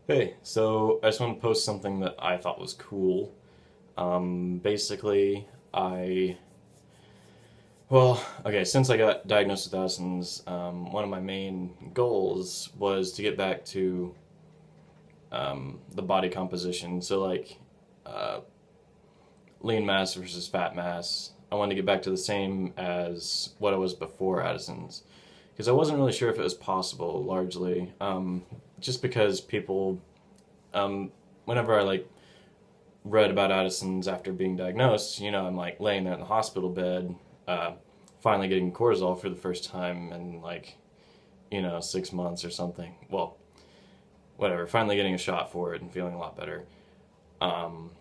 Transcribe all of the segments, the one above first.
Hey, so I just want to post something that I thought was cool. Basically, okay, since I got diagnosed with Addison's, one of my main goals was to get back to the body composition. So, uh, lean mass versus fat mass. I wanted to get back to the same as what I was before Addison's. Because I wasn't really sure if it was possible, largely. Just because people, um, whenever I read about Addison's after being diagnosed, I'm like laying there in the hospital bed, uh, finally getting cortisol for the first time in 6 months or something. Well, whatever, finally getting a shot for it and feeling a lot better. Um,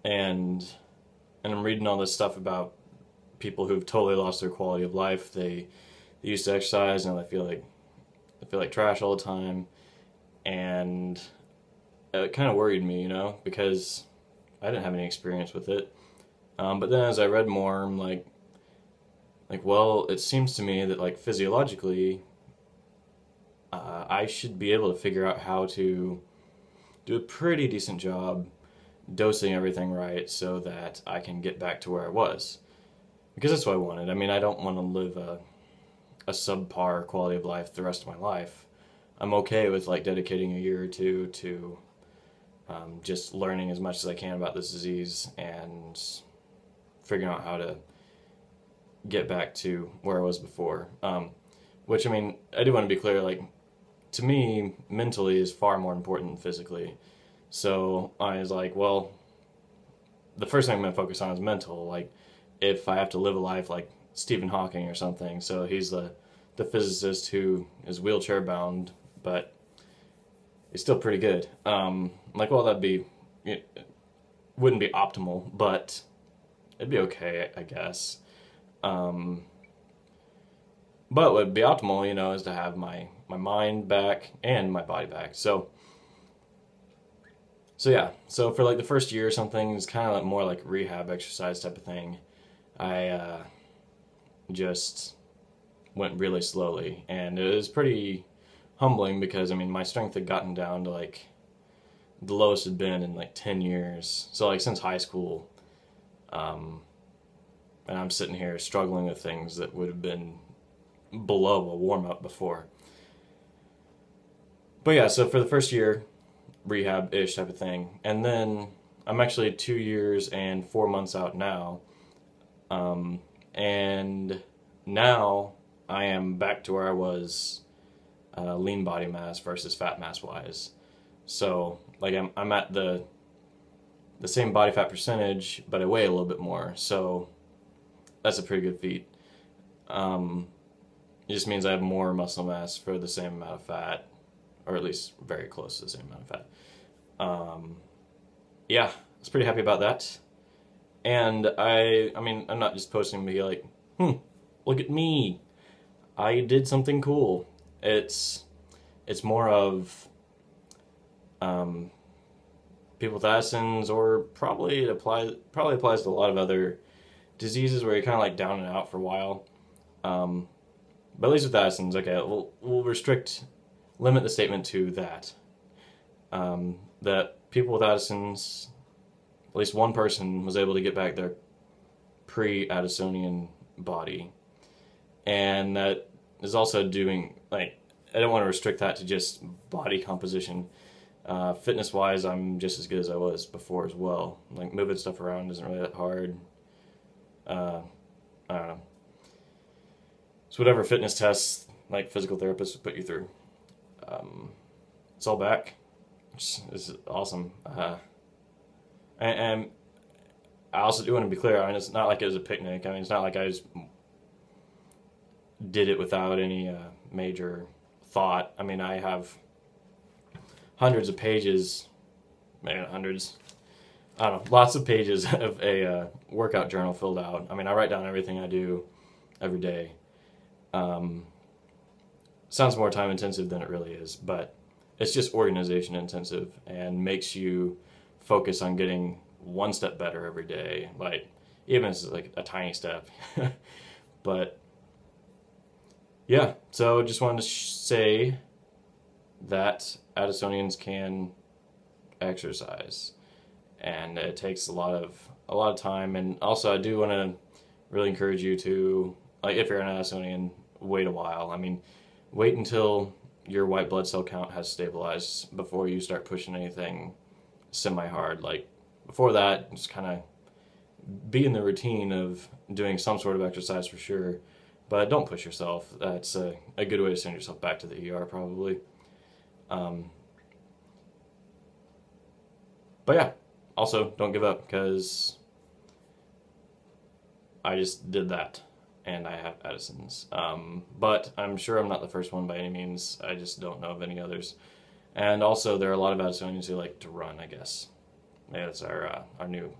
and and I'm reading all this stuff about people who've totally lost their quality of life. They used to exercise and they feel like trash all the time, and it kind of worried me, because I didn't have any experience with it. But then as I read more, I'm well, it seems to me that physiologically, I should be able to figure out how to do a pretty decent job dosing everything right so that I can get back to where I was. Because that's what I wanted. I mean, I don't want to live a subpar quality of life the rest of my life. I'm okay with dedicating a year or two to just learning as much as I can about this disease and figuring out how to get back to where I was before. Which, I mean, I do want to be clear, to me, mentally is far more important than physically. So I was like, well, the first thing I'm going to focus on is mental. If I have to live a life like Stephen Hawking or something, so he's the physicist who is wheelchair bound, but he's still pretty good. Well, it wouldn't be optimal, but it'd be okay, I guess. Um, but what would be optimal, is to have my mind back and my body back. So yeah, so for the first year or something, it's kind of more like rehab exercise type of thing. I just went really slowly, and it was pretty humbling because I mean my strength had gotten down to the lowest it had been in 10 years. So since high school, um, and I'm sitting here struggling with things that would have been below a warm up before. But yeah, so for the first year, rehab ish type of thing, and then I'm actually 2 years and 4 months out now, and now I am back to where I was, lean body mass versus fat mass wise. So I'm at the same body fat percentage, but I weigh a little bit more. So that's a pretty good feat. It just means I have more muscle mass for the same amount of fat, or at least very close to the same amount of fat. Yeah, I was pretty happy about that. And I mean, I'm not just posting to be look at me. I did something cool. It's more of um, people with Addison's, or probably applies to a lot of other diseases where you're kind of down and out for a while. Um, but at least with Addison's, okay, we'll limit the statement to that. That people with Addison's, at least one person was able to get back their pre-Addisonian body, and that is also doing I don't want to restrict that to just body composition. Fitness wise, I'm just as good as I was before as well. Moving stuff around isn't really that hard. I don't know. It's whatever fitness tests physical therapists would put you through. It's all back, which is awesome. And I also do want to be clear. I mean, it's not like it was a picnic. I mean, it's not like I just did it without any major thought. I mean, I have hundreds of pages, maybe not hundreds, I don't know, lots of pages of a workout journal filled out. I mean, I write down everything I do every day. Sounds more time intensive than it really is, but it's just organization intensive and makes you focus on getting one step better every day. Even if it's a tiny step. But yeah, so just wanted to say that Addisonians can exercise, and it takes a lot of time. And also, I do want to really encourage you to, like, if you're an Addisonian, wait a while. I mean, wait until your white blood cell count has stabilized before you start pushing anything semi-hard. Like, before that, just kind of be in the routine of doing some sort of exercise for sure, but don't push yourself. That's a good way to send yourself back to the ER, probably. But yeah, also don't give up, because I just did that and I have Addison's. But I'm sure I'm not the first one by any means. I just don't know of any others. And also, there are a lot of Addisonians who like to run, I guess. Maybe that's our new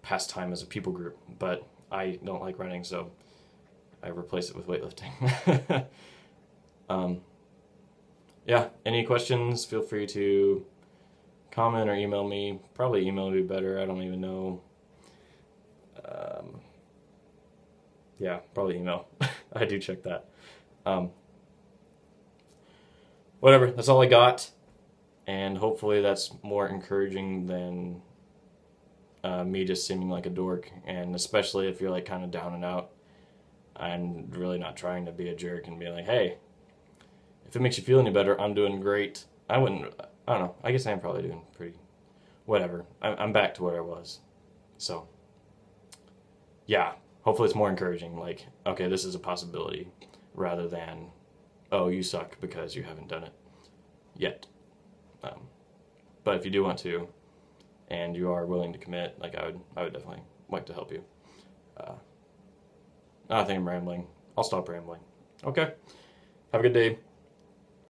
pastime as a people group. But I don't like running, so I replace it with weightlifting. Yeah, any questions, feel free to comment or email me. Probably email would be better, I don't even know. Yeah, probably email. I do check that. Whatever, that's all I got. And hopefully that's more encouraging than me just seeming like a dork. And especially if you're like kind of down and out and really not trying to be a jerk and be like, hey, if it makes you feel any better, I'm doing great. I don't know. I guess I'm probably doing pretty, whatever. I'm back to where I was. So, yeah, hopefully it's more encouraging. Like, okay, this is a possibility, rather than, oh, you suck because you haven't done it yet. But if you do want to, and you are willing to commit, like, I would definitely like to help you. I think I'm rambling. I'll stop rambling. Okay. Have a good day.